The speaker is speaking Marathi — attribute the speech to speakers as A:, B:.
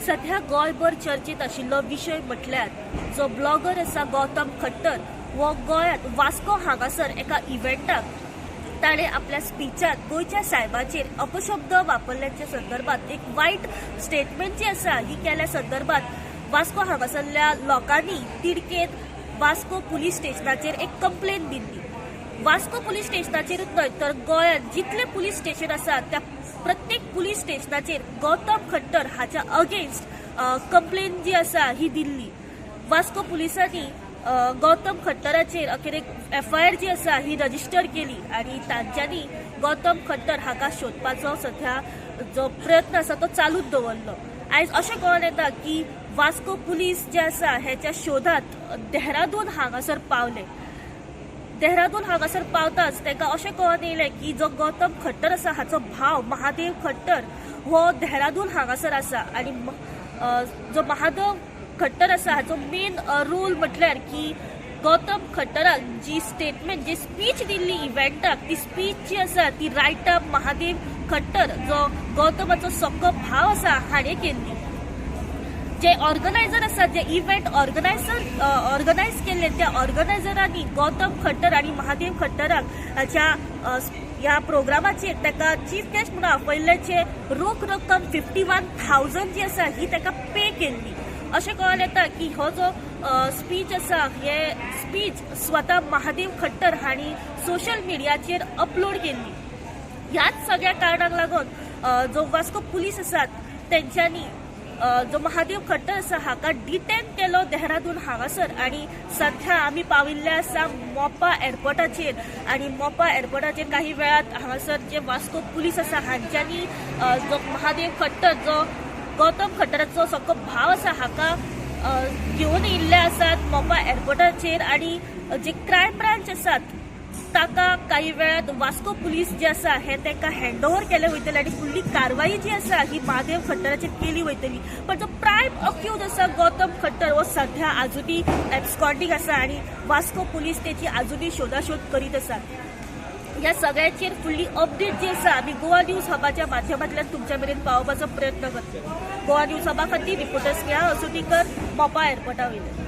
A: सध्या गोंयभर चर्चेत आशिल्लो विषय म्हटल्यार जो ब्लॉगर आसा गौतम खट्टर वो गोंयांत वास्को हांगासर एका इव्हेंटाक ताणे आपल्या स्पीचात गोंयच्या सायबाचेर अपशब्द वापरल्याच्या संदर्भात एक वायट स्टेटमेंट जी आसा ही केल्या संदर्भात वास्को हांगासरल्या लोकांनी तिडकेत वास्को पुलीस स्टेशनाचेर एक कंप्लेन दिल्ली। वास्को पुलीस स्टेशनाचेरूच न्हय तर गोंयांत जितले पुलीस स्टेशन आसा त्या प्रत्येक पुलीस स्टेशनाचेर गौतम खट्टर हाच्या अगेन्स्ट कंप्लेन जी आसा ही दिल्ली। वास्को पुलिसांनी गौतम खट्टराचेर अखेर एक FIR जी आसा ही रजिस्टर केली आणि तांच्यांनी गौतम खट्टर हाका शोधपाचो सध्या जो प्रयत्न आसा तो चालूच दवरलो। आयज अशें कळून येता की वास्को पुलीस जे आसा हेच्या शोधात देहरादून हांगासर पावले। देहरादून हांगासर पावताच ताका अशें कळून येयलें की जो गौतम खट्टर आसा हाचो भाव महादेव खट्टर हो देहरादून हांगासर आसा आणि जो महादेव खट्टर आसा हाचो मेन रोल म्हटल्यार की गौतम खट्टराक जी स्टेटमेंट जी स्पीच दिल्ली इव्हेंटाक ती स्पीच जी आसा ती रायट अप महादेव खट्टर जो गौतमाचो सक्को भाव आसा हाणें केल्ली। जे ऑर्गनायझर आसा जे इव्हेंट ऑर्गनायज केल्ले त्या ऑर्गनायझरांनी गौतम खट्टर आणि महादेव खट्टराक ह्या प्रोग्रामाचेर ताका चीफ गेस्ट म्हणून आपयल्ल्याचे रोख रक्कम 51,000 जी आसा ही ताका पे केल्ली। अशें कळून येता की हो जो स्पीच आसा हे स्पीच स्वता महादेव खट्टर हांणी सोशल मिडियाचेर अपलोड केल्ली। ह्याच सगळ्या कारणाक लागून जो वास्को पुलीस आसात तेंच्यांनी जो महादेव खट्टर आसा हाका डिटेन केलो देहरादून हांगासर आणि सध्या आमी पाविल्ले आसा मोपा एअरपोर्टाचेर आणि मोपा एअरपोर्टाचेर काही वेळात हांगासर जे वास्को पुलीस आसा हांच्यांनी जो महादेव खट्टर जो गौतम खट्टराचो सक्को भाव आसा हाका घेवन येयल्ले आसात मोपा एअरपोर्टाचेर आणि जे क्रायम ब्रांच आसात ताका काही वेळात वास्को पुलीस जे आसा हे ताका हँडओव्हर केले वयतले आणि फुडली कारवाई जी आसा ही महादेव खट्टराचेर केली वयतली। पण जो प्रायम अक्यूज आसा गौतम खट्टर हो सध्या आजुनी एब्सकॉन्डिंग आसा आणि वास्को पुलीस तेची आजुनी शोधाशोध करीत आसात। ह्या सगळ्याचेर फुडली अपडेट जी आसा आमी गोवा न्यूज हबाच्या माध्यमांतल्यान तुमच्या मेरेन पावोवपाचो प्रयत्न करतले। गोवा न्यूज हबा खातीर रिपोर्टर स्नेहा असोटीकर मोपा एअरपोर्टा वयल्यान।